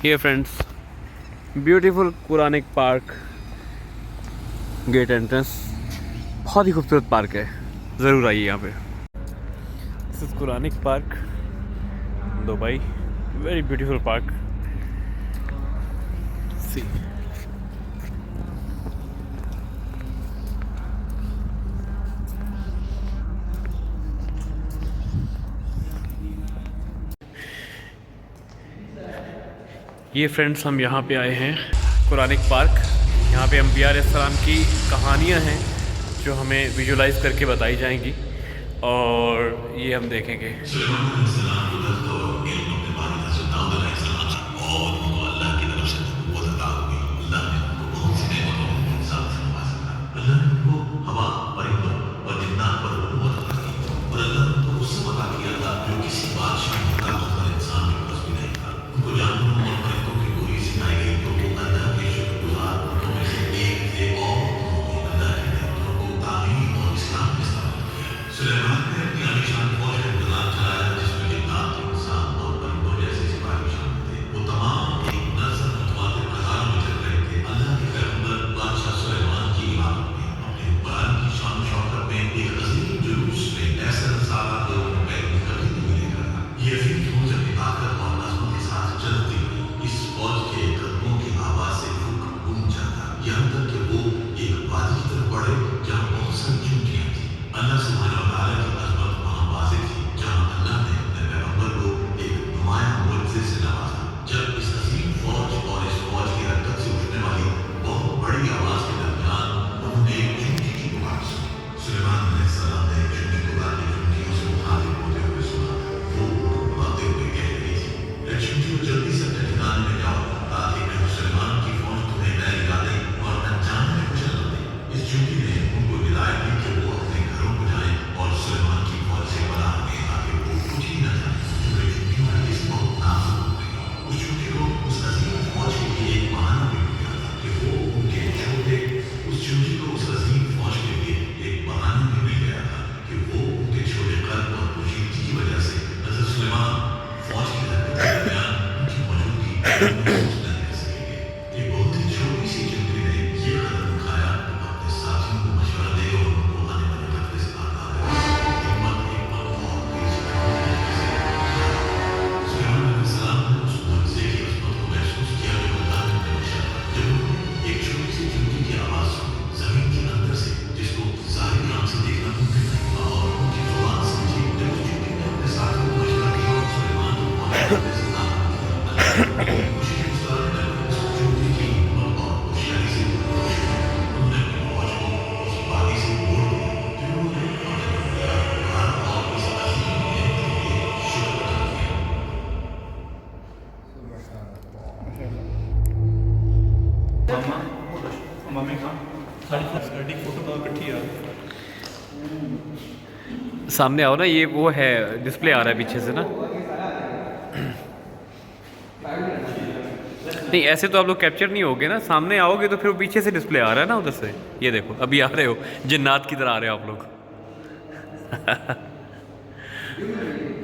یہ friends beautiful Quranic park gate entrance, بہت ہی خوبصورت پارک ہے، ضرور آئیے یہاں پہ. This is Quranic park Dubai, very beautiful park. See یہ فرینڈس ہم یہاں پہ آئے ہیں قرآنک پارک. یہاں پہ انبیاء علیہ السلام کی کہانیاں ہیں جو ہمیں ویژولائز کر کے بتائی جائیں گی، اور یہ ہم دیکھیں گے. سامنے آؤ نا، یہ وہ ہے ڈسپلے آ رہا ہے پیچھے سے نا. نہیں ایسے تو آپ لوگ کیپچر نہیں ہوگے نا، سامنے آؤ گے تو پھر وہ پیچھے سے ڈسپلے آ رہا ہے نا ادھر سے. یہ دیکھو ابھی آ رہے ہو، جنات کی طرح آ رہے ہو آپ لوگ.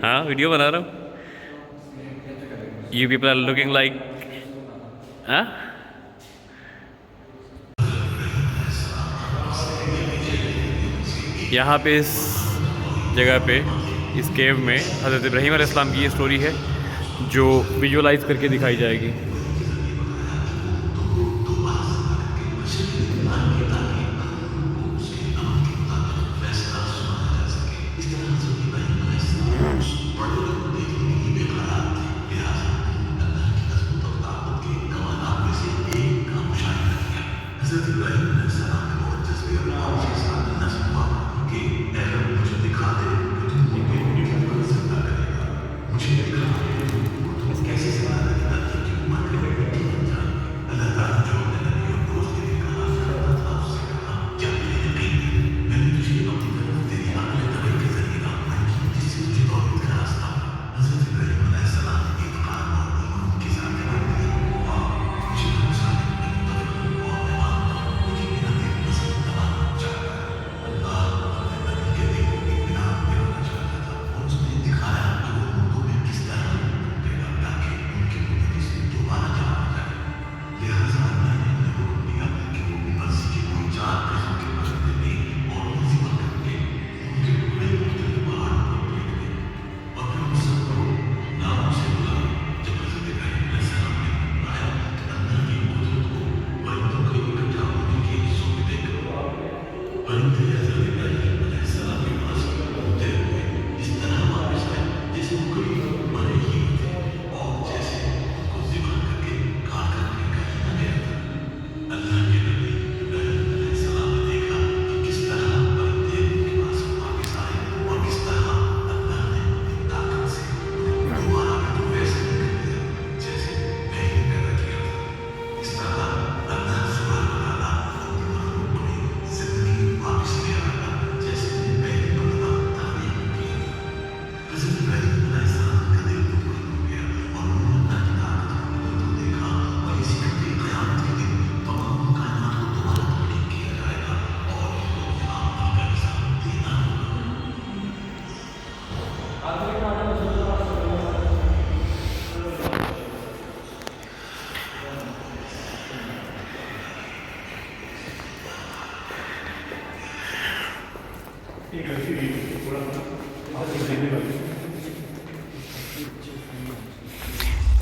ہاں ویڈیو بنا رہا ہوں. You people are looking like یہاں پہ اس جگہ پہ اس کیو میں حضرت ابراہیم علیہ السلام کی یہ سٹوری ہے جو ویژولائز کر کے دکھائی جائے گی.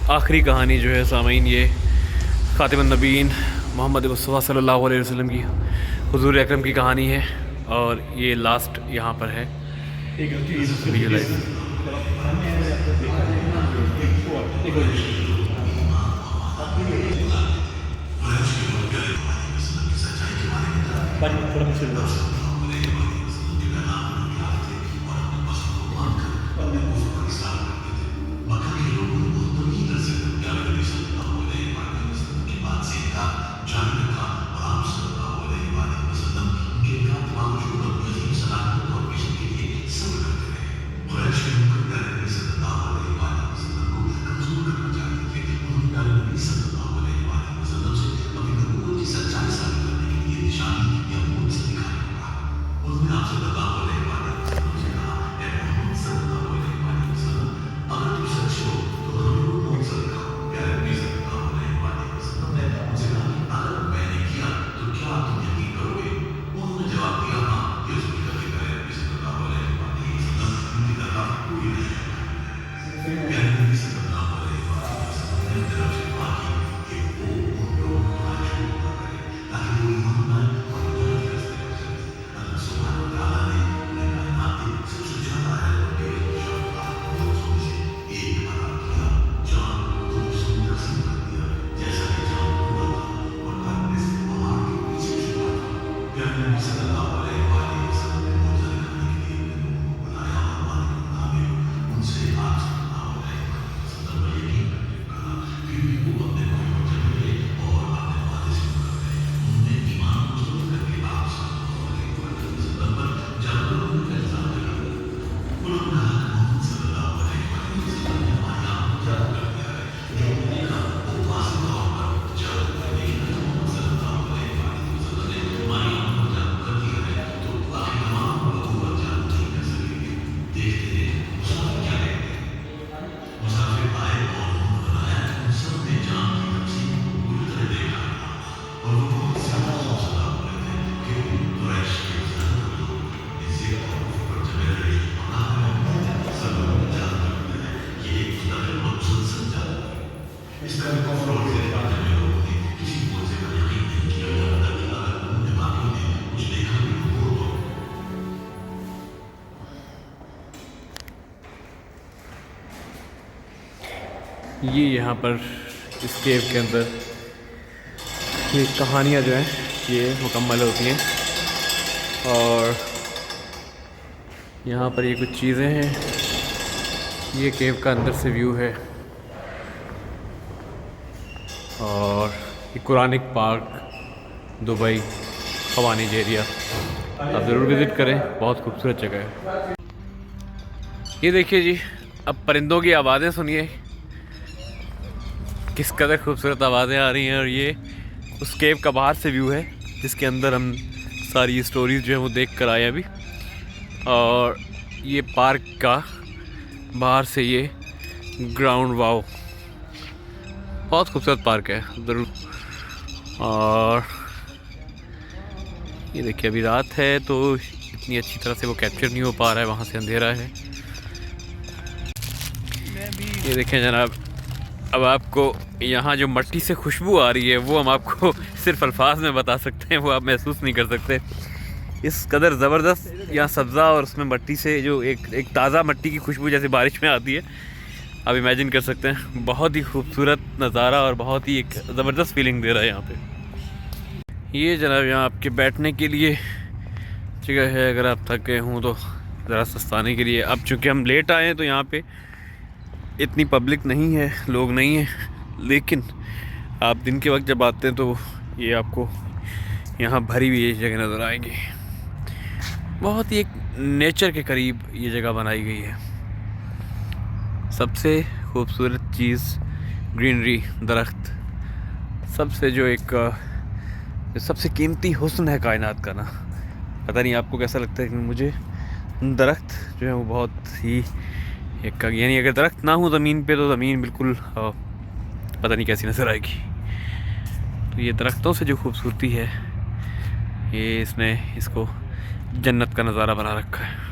آخری کہانی جو ہے سامعین، یہ خاتم النبیین محمد مصطفیٰ صلی اللہ علیہ وسلم کی، حضور اکرم کی کہانی ہے، اور یہ لاسٹ یہاں پر ہے ویژولائز۔ یہ یہاں پر اس کیو کے اندر یہ کہانیاں جو ہیں یہ مکمل ہوتی ہیں، اور یہاں پر یہ کچھ چیزیں ہیں۔ یہ کیو کا اندر سے ویو ہے، اور یہ قرآنک پارک دبئی خوانج ایریا، آپ ضرور وزٹ کریں، بہت خوبصورت جگہ ہے۔ یہ دیکھیے جی، اب پرندوں کی آوازیں سنیے، کس قدر خوبصورت آوازیں آ رہی ہیں، اور یہ اس کیو کا باہر سے ویو ہے جس کے اندر ہم ساری اسٹوریز جو ہیں وہ دیکھ کر آئے ابھی، اور یہ پارک کا باہر سے یہ گراؤنڈ واو، بہت خوبصورت پارک ہے ضرور۔ اور یہ دیکھیے ابھی رات ہے تو اتنی اچھی طرح سے وہ کیپچر نہیں ہو پا رہا ہے، وہاں سے اندھیرا ہے۔ یہ دیکھیں جناب، اب آپ کو یہاں جو مٹی سے خوشبو آ رہی ہے وہ ہم آپ کو صرف الفاظ میں بتا سکتے ہیں، وہ آپ محسوس نہیں کر سکتے، اس قدر زبردست یہاں سبزہ اور اس میں مٹی سے جو ایک تازہ مٹی کی خوشبو جیسے بارش میں آتی ہے، آپ امیجن کر سکتے ہیں۔ بہت ہی خوبصورت نظارہ اور بہت ہی ایک زبردست فیلنگ دے رہا ہے یہاں پہ۔ یہ جناب یہاں آپ کے بیٹھنے کے لیے جگہ ہے، اگر آپ تھک گئے ہوں تو ذرا سستانے کے لیے۔ اب چونکہ ہم لیٹ آئے ہیں تو یہاں پہ اتنی پبلک نہیں ہے، لوگ نہیں ہیں، لیکن آپ دن کے وقت جب آتے ہیں تو یہ آپ کو یہاں بھری ہوئی یہ جگہ نظر آئیں گی۔ بہت ہی ایک نیچر کے قریب یہ جگہ بنائی گئی ہے۔ سب سے خوبصورت چیز گرینری، درخت، سب سے جو ایک سب سے قیمتی حسن ہے کائنات کا نا، پتہ نہیں آپ کو کیسا لگتا ہے، لیکن مجھے درخت جو ہے وہ بہت ہی ایک، یعنی اگر درخت نہ ہو زمین پہ تو زمین بالکل پتہ نہیں کیسی نظر آئے گی۔ تو یہ درختوں سے جو خوبصورتی ہے، یہ اس کو جنت کا نظارہ بنا رکھا ہے.